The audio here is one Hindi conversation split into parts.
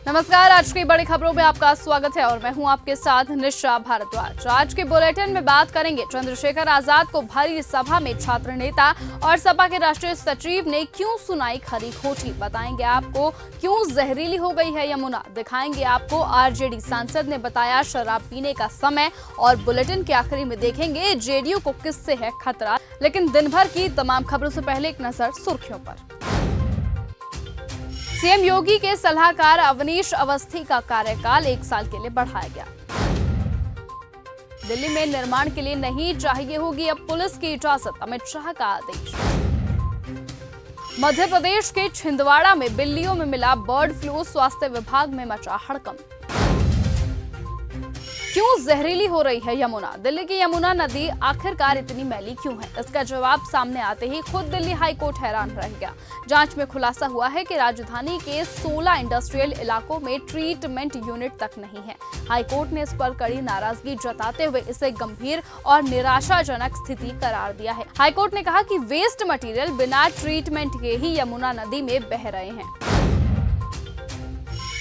नमस्कार, आज की बड़ी खबरों में आपका स्वागत है और मैं हूं आपके साथ निशा भारद्वाज। आज के बुलेटिन में बात करेंगे चंद्रशेखर आजाद को भरी सभा में छात्र नेता और सपा के राष्ट्रीय सचिव ने क्यों सुनाई खरी खोटी। बताएंगे आपको क्यों जहरीली हो गई है यमुना। दिखाएंगे आपको आरजेडी सांसद ने बताया शराब पीने का समय और बुलेटिन के आखिरी में देखेंगे जेडीयू को किससे है खतरा। लेकिन दिन भर की तमाम खबरों से पहले एक नजर सुर्खियों पर। सीएम योगी के सलाहकार अवनीश अवस्थी का कार्यकाल 1 साल के लिए बढ़ाया गया। दिल्ली में निर्माण के लिए नहीं चाहिए होगी अब पुलिस की इजाजत, अमित शाह का आदेश। मध्य प्रदेश के छिंदवाड़ा में बिल्लियों में मिला बर्ड फ्लू, स्वास्थ्य विभाग में मचा हड़कंप। क्यों जहरीली हो रही है यमुना। दिल्ली की यमुना नदी आखिरकार इतनी मैली क्यों है, इसका जवाब सामने आते ही खुद दिल्ली हाईकोर्ट हैरान रह गया। जांच में खुलासा हुआ है कि राजधानी के 16 इंडस्ट्रियल इलाकों में ट्रीटमेंट यूनिट तक नहीं है। हाईकोर्ट ने इस पर कड़ी नाराजगी जताते हुए इसे गंभीर और निराशाजनक स्थिति करार दिया है। हाईकोर्ट ने कहा कि वेस्ट मटेरियल बिना ट्रीटमेंट के ही यमुना नदी में बह रहे हैं।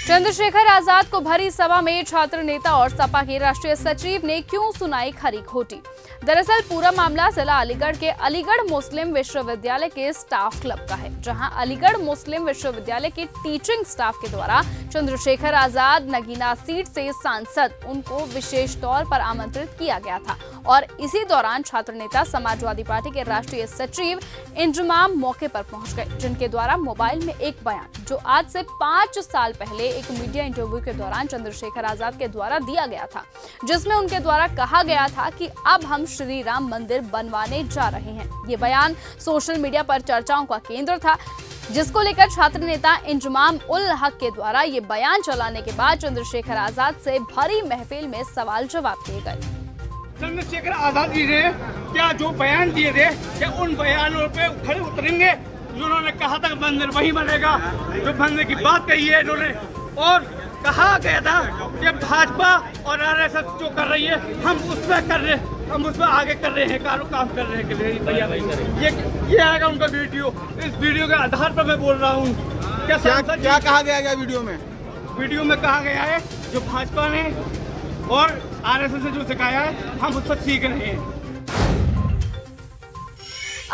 चंद्रशेखर आजाद को भरी सभा में छात्र नेता और सपा के राष्ट्रीय सचिव ने क्यों सुनाई खरी खोटी। दरअसल पूरा मामला जिला अलीगढ़ के अलीगढ़ मुस्लिम विश्वविद्यालय के स्टाफ क्लब का है, जहां अलीगढ़ मुस्लिम विश्वविद्यालय के टीचिंग स्टाफ के द्वारा चंद्रशेखर आजाद नगीना सीट से सांसद उनको विशेष तौर पर आमंत्रित किया गया था और इसी दौरान छात्र नेता समाजवादी पार्टी के राष्ट्रीय सचिव इंजमाम मौके पर पहुंच गए, जिनके द्वारा मोबाइल में एक बयान जो आज से 5 साल पहले एक मीडिया इंटरव्यू के दौरान चंद्रशेखर आजाद के द्वारा दिया गया था, जिसमें उनके द्वारा कहा गया था कि अब हम श्री राम मंदिर बनवाने जा रहे हैं। ये बयान सोशल मीडिया पर चर्चाओं का केंद्र था, जिसको लेकर छात्र नेता इंजमाम उल हक के द्वारा ये बयान चलाने के बाद चंद्रशेखर आजाद से भरी महफिल में सवाल जवाब किए गए। चंद्रशेखर आजाद जी ने क्या जो बयान दिए थे, क्या उन बयानों पे खड़े उतरेंगे? जिन्होंने कहा था मंदिर वही बनेगा, जो बनने की बात कही है इन्होंने, और कहा गया था कि भाजपा और आरएसएस जो कर रही है हम उसमें कर रहे, हम उसमें आगे कर रहे हैं, काम कर रहे हैं, तैयार नहीं करें। ये आएगा उनका वीडियो। इस वीडियो के आधार पर मैं बोल रहा हूँ। क्या कहा गया वीडियो में? वीडियो में कहा गया है जो भाजपा ने और आरएसएस ने जो सिखाया है हम उससे सीख रहे हैं।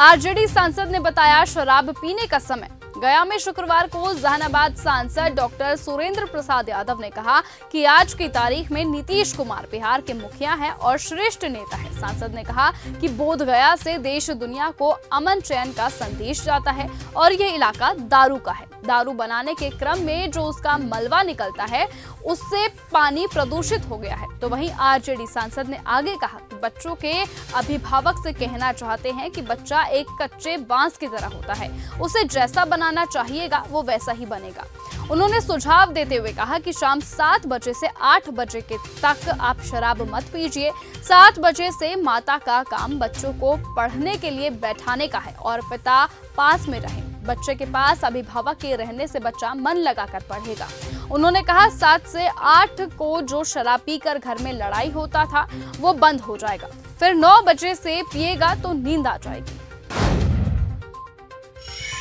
आरजेडी सांसद ने बताया शराब पीने का समय। गया में शुक्रवार को जहानाबाद सांसद डॉक्टर सुरेंद्र प्रसाद यादव ने कहा कि आज की तारीख में नीतीश कुमार बिहार के मुखिया हैं और श्रेष्ठ नेता है। सांसद ने कहा कि बोधगया से देश दुनिया को अमन चैन का संदेश जाता है और ये इलाका दारू का है। दारू बनाने के क्रम में जो उसका मलबा निकलता है उससे पानी प्रदूषित हो गया है। तो वहीं आरजेडी सांसद ने आगे कहा कि बच्चों के अभिभावक से कहना चाहते हैं कि बच्चा एक कच्चे बांस की तरह होता है, उसे जैसा बनाना चाहिएगा वो वैसा ही बनेगा। उन्होंने सुझाव देते हुए कहा कि शाम 7 बजे से 8 बजे के तक आप शराब मत पीजिए। 7 बजे से माता का काम बच्चों को पढ़ने के लिए बैठाने का है और पिता पास में रहे। बच्चे के पास अभिभावक के रहने से बच्चा मन लगाकर पढ़ेगा। उन्होंने कहा 7 से 8 को जो शराब पीकर घर में लड़ाई होता था वो बंद हो जाएगा, फिर 9 बजे से पिएगा तो नींद आ जाएगी।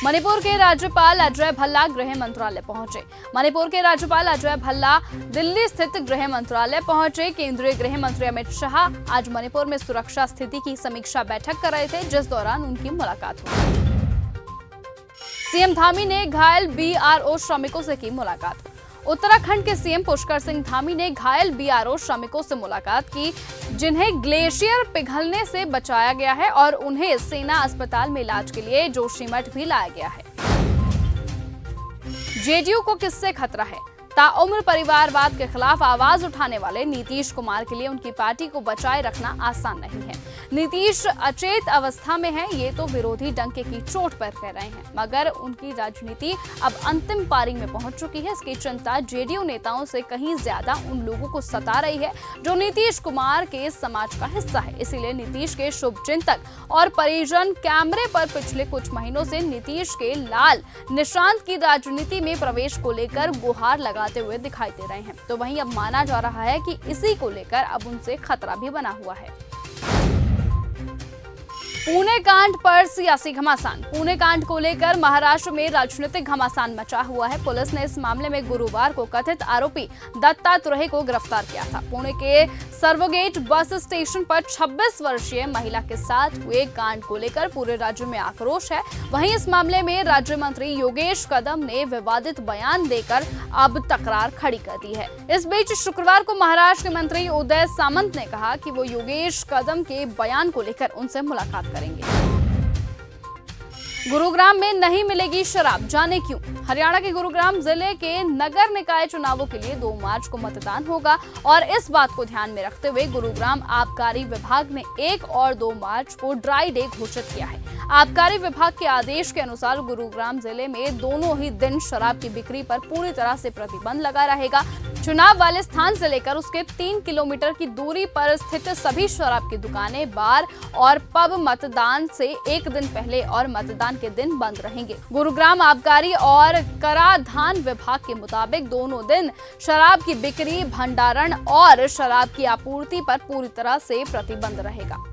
मणिपुर के राज्यपाल अजय भल्ला गृह मंत्रालय पहुंचे। मणिपुर के राज्यपाल अजय भल्ला दिल्ली स्थित गृह मंत्रालय पहुंचे। केंद्रीय गृह मंत्री अमित शाह आज मणिपुर में सुरक्षा स्थिति की समीक्षा बैठक कर रहे थे, जिस दौरान उनकी मुलाकात हुई। सीएम धामी ने घायल बीआरओ श्रमिकों से की मुलाकात। उत्तराखंड के सीएम पुष्कर सिंह धामी ने घायल बीआरओ श्रमिकों से मुलाकात की, जिन्हें ग्लेशियर पिघलने से बचाया गया है और उन्हें सेना अस्पताल में इलाज के लिए जोशीमठ भी लाया गया है। जेडीयू को किससे खतरा है? ताउम्र परिवारवाद के खिलाफ आवाज उठाने वाले नीतीश कुमार के लिए उनकी पार्टी को बचाए रखना आसान नहीं है। नीतीश अचेत अवस्था में है, ये तो विरोधी डंके की चोट पर कह रहे हैं, मगर उनकी राजनीति अब अंतिम पारी में पहुंच चुकी है। इसकी चिंता जेडीयू नेताओं से कहीं ज्यादा उन लोगों को सता रही है जो नीतीश कुमार के समाज का हिस्सा है। इसीलिए नीतीश के शुभचिंतक और परिजन कैमरे पर पिछले कुछ महीनों से नीतीश के लाल निशांत की राजनीति में प्रवेश को लेकर गुहार लगाते हुए दिखाई दे रहे हैं। तो वहीं अब माना जा रहा है कि इसी को लेकर अब उनसे खतरा भी बना हुआ है। पुणे कांड पर सियासी घमासान। पुणे कांड को लेकर महाराष्ट्र में राजनीतिक घमासान मचा हुआ है। पुलिस ने इस मामले में गुरुवार को कथित आरोपी दत्तात्रेय को गिरफ्तार किया था। पुणे के सर्वोगेट बस स्टेशन पर 26 वर्षीय महिला के साथ हुए कांड को लेकर पूरे राज्य में आक्रोश है। वहीं इस मामले में राज्य मंत्री योगेश कदम ने विवादित बयान देकर अब तकरार खड़ी कर दी है। इस बीच शुक्रवार को महाराष्ट्र के मंत्री उदय सामंत ने कहा कि वो योगेश कदम के बयान को लेकर उनसे मुलाकात करेंगे। गुरुग्राम में नहीं मिलेगी शराब, जाने क्यों। हरियाणा के गुरुग्राम जिले के नगर निकाय चुनावों के लिए 2 मार्च को मतदान होगा और इस बात को ध्यान में रखते हुए गुरुग्राम आबकारी विभाग ने 1 और 2 मार्च को ड्राई डे घोषित किया है। आबकारी विभाग के आदेश के अनुसार गुरुग्राम जिले में दोनों ही दिन शराब की बिक्री पर पूरी तरह से प्रतिबंध लगा रहेगा। चुनाव वाले स्थान से लेकर उसके 3 किलोमीटर की दूरी पर स्थित सभी शराब की दुकानें, बार और पब मतदान से 1 दिन पहले और मतदान के दिन बंद रहेंगे। गुरुग्राम आबकारी और कराधान विभाग के मुताबिक दोनों दिन शराब की बिक्री, भंडारण और शराब की आपूर्ति पर पूरी तरह से प्रतिबंध रहेगा।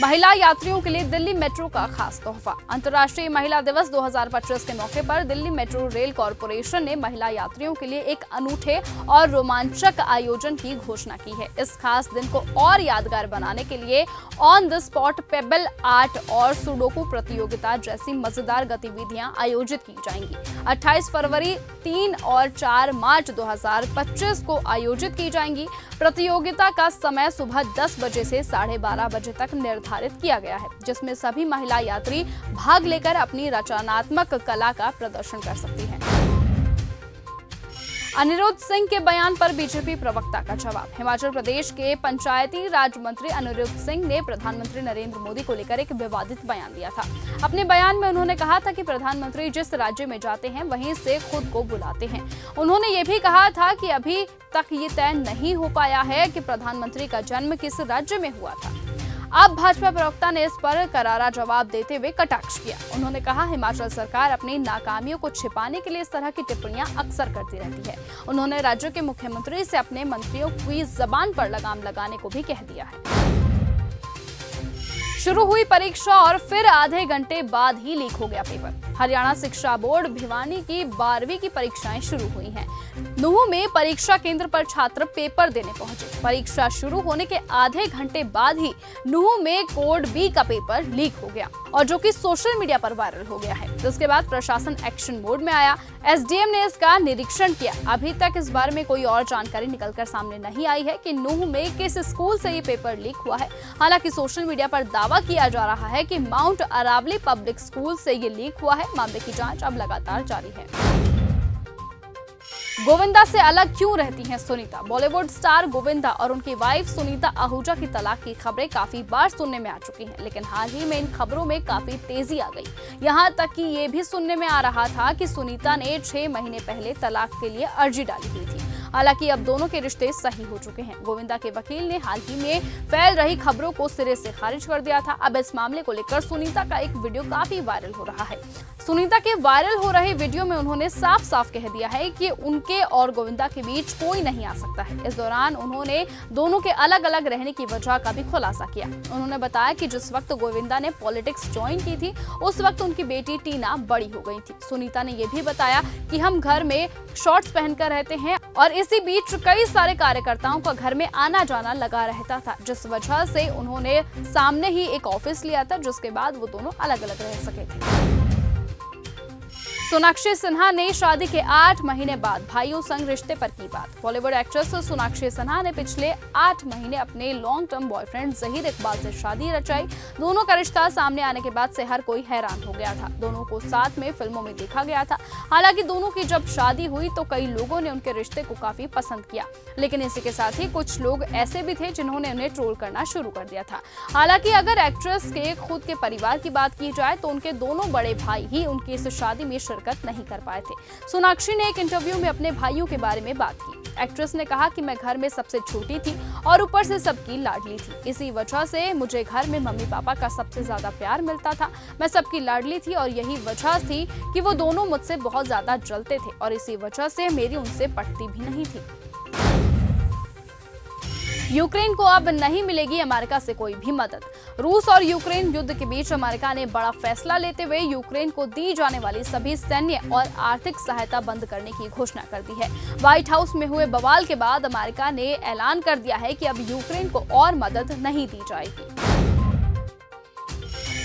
महिला यात्रियों के लिए दिल्ली मेट्रो का खास तोहफा। अंतर्राष्ट्रीय महिला दिवस 2025 के मौके पर दिल्ली मेट्रो रेल कॉरपोरेशन ने महिला यात्रियों के लिए एक अनूठे और रोमांचक आयोजन की घोषणा की है। इस खास दिन को और यादगार बनाने के लिए on the spot payable art और सुडोकू प्रतियोगिता जैसी मजेदार गतिविधियां आयोजित की जाएंगी। 28 फरवरी, 3 और 4 मार्च 2025 को आयोजित की जाएंगी। प्रतियोगिता का समय सुबह 10 बजे से 12:30 बजे तक निर्धारित किया गया है, जिसमें सभी महिला यात्री भाग लेकर अपनी रचनात्मक कला का प्रदर्शन कर सकती हैं। अनिरुद्ध सिंह के बयान पर बीजेपी प्रवक्ता का जवाब। हिमाचल प्रदेश के पंचायती राज मंत्री अनिरुद्ध सिंह ने प्रधानमंत्री नरेंद्र मोदी को लेकर एक विवादित बयान दिया था। अपने बयान में उन्होंने कहा था कि प्रधानमंत्री जिस राज्य में जाते हैं वहीं से खुद को बुलाते हैं। उन्होंने ये भी कहा था कि अभी तक ये तय नहीं हो पाया है कि प्रधानमंत्री का जन्म किस राज्य में हुआ था। अब भाजपा प्रवक्ता ने इस पर करारा जवाब देते हुए कटाक्ष किया। उन्होंने कहा, हिमाचल सरकार अपनी नाकामियों को छिपाने के लिए इस तरह की टिप्पणियां अक्सर करती रहती है। उन्होंने राज्य के मुख्यमंत्री से अपने मंत्रियों की जबान पर लगाम लगाने को भी कह दिया है। शुरू हुई परीक्षा और फिर आधे घंटे बाद ही लीक हो गया पेपर। हरियाणा शिक्षा बोर्ड भिवानी की 12वीं की परीक्षाएं शुरू हुई हैं। नूंह में परीक्षा केंद्र पर छात्र पेपर देने पहुंचे। परीक्षा शुरू होने के आधे घंटे बाद ही नूंह में कोड बी का पेपर लीक हो गया और जो कि सोशल मीडिया पर वायरल हो गया है। जिसके बाद प्रशासन एक्शन मोड में आया। एसडीएम ने इसका निरीक्षण किया। अभी तक इस बारे में कोई और जानकारी निकलकर सामने नहीं आई है कि नूंह में किस स्कूल से ये पेपर लीक हुआ है। हालांकि सोशल मीडिया पर दावा किया जा रहा है कि माउंट अरावली पब्लिक स्कूल से ये लीक हुआ है। मामले की जांच अब लगातार जारी है। गोविंदा से अलग क्यों रहती हैं सुनीता। बॉलीवुड स्टार गोविंदा और उनकी वाइफ सुनीता आहूजा की तलाक की खबरें काफी बार सुनने में आ चुकी हैं, लेकिन हाल ही में इन खबरों में काफी तेजी आ गई। यहां तक कि ये भी सुनने में आ रहा था कि सुनीता ने 6 महीने पहले तलाक के लिए अर्जी डाली हुई थी। हालांकि अब दोनों के रिश्ते सही हो चुके हैं। गोविंदा के वकील ने हाल ही में फैल रही खबरों को सिरे से खारिज कर दिया था। अब इस मामले को लेकर सुनीता का एक वीडियो काफी वायरल हो रहा है। सुनीता के वायरल हो रहे वीडियो में उन्होंने साफ साफ कह दिया है कि उनके और गोविंदा के बीच कोई नहीं आ सकता है। इस दौरान उन्होंने दोनों के अलग अलग रहने की वजह का भी खुलासा किया। उन्होंने बताया कि जिस वक्त गोविंदा ने पॉलिटिक्स ज्वाइन की थी उस वक्त उनकी बेटी टीना बड़ी हो गई थी। सुनीता ने यह भी बताया कि हम घर में शॉर्ट्स पहनकर रहते हैं और इसी बीच कई सारे कार्यकर्ताओं का घर में आना जाना लगा रहता था, जिस वजह से उन्होंने सामने ही एक ऑफिस लिया था, जिसके बाद वो दोनों अलग अलग रह सके थे। सोनाक्षी सिन्हा ने शादी के 8 महीने बाद भाइयों संग रिश्ते पर की बात। बॉलीवुड एक्ट्रेस सोनाक्षी सिन्हा ने पिछले 8 महीने अपने long term boyfriend Zaheer Iqbal से शादी रचाई। दोनों का रिश्ता सामने आने के बाद से हर कोई हैरान हो गया था। दोनों को साथ में फिल्मों में देखा गया था। हालांकि दोनों की जब शादी हुई तो कई लोगों ने उनके रिश्ते को काफी पसंद किया, लेकिन इसी के साथ ही कुछ लोग ऐसे भी थे जिन्होंने उन्हें ट्रोल करना शुरू कर दिया था। हालांकि अगर एक्ट्रेस के खुद के परिवार की बात की जाए तो उनके दोनों बड़े भाई ही उनकी इस शादी में शिरकत नहीं कर पाए थे। सोनाक्षी ने एक इंटरव्यू में अपने भाइयों के बारे में बात की। एक्ट्रेस ने कहा कि मैं घर में सबसे छोटी थी और ऊपर से सबकी लाडली थी। इसी वजह से मुझे घर में मम्मी पापा का सबसे ज्यादा प्यार मिलता था। मैं सबकी लाडली थी और यही वजह थी कि वो दोनों मुझसे बहुत ज्यादा जलते थे और इसी वजह से मेरी उनसे पटती भी नहीं थी। यूक्रेन को अब नहीं मिलेगी अमेरिका से कोई भी मदद। रूस और यूक्रेन युद्ध के बीच अमेरिका ने बड़ा फैसला लेते हुए यूक्रेन को दी जाने वाली सभी सैन्य और आर्थिक सहायता बंद करने की घोषणा कर दी है। व्हाइट हाउस में हुए बवाल के बाद अमेरिका ने ऐलान कर दिया है कि अब यूक्रेन को और मदद नहीं दी जाएगी।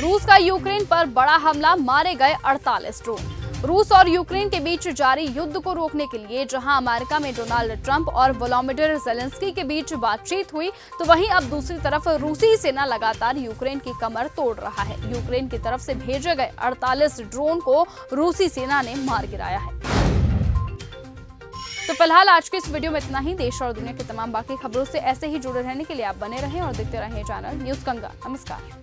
रूस का यूक्रेन पर बड़ा हमला, मारे गए 48 ड्रोन। रूस और यूक्रेन के बीच जारी युद्ध को रोकने के लिए जहां अमेरिका में डोनाल्ड ट्रंप और वोलोडिमिर ज़ेलेंस्की के बीच बातचीत हुई, तो वहीं अब दूसरी तरफ रूसी सेना लगातार यूक्रेन की कमर तोड़ रहा है। यूक्रेन की तरफ से भेजे गए 48 ड्रोन को रूसी सेना ने मार गिराया है। तो फिलहाल आज के इस वीडियो में इतना ही। देश और दुनिया की तमाम बाकी खबरों से ऐसे ही जुड़े रहने के लिए आप बने रहें और देखते रहें चैनल न्यूज़ गंगा। नमस्कार।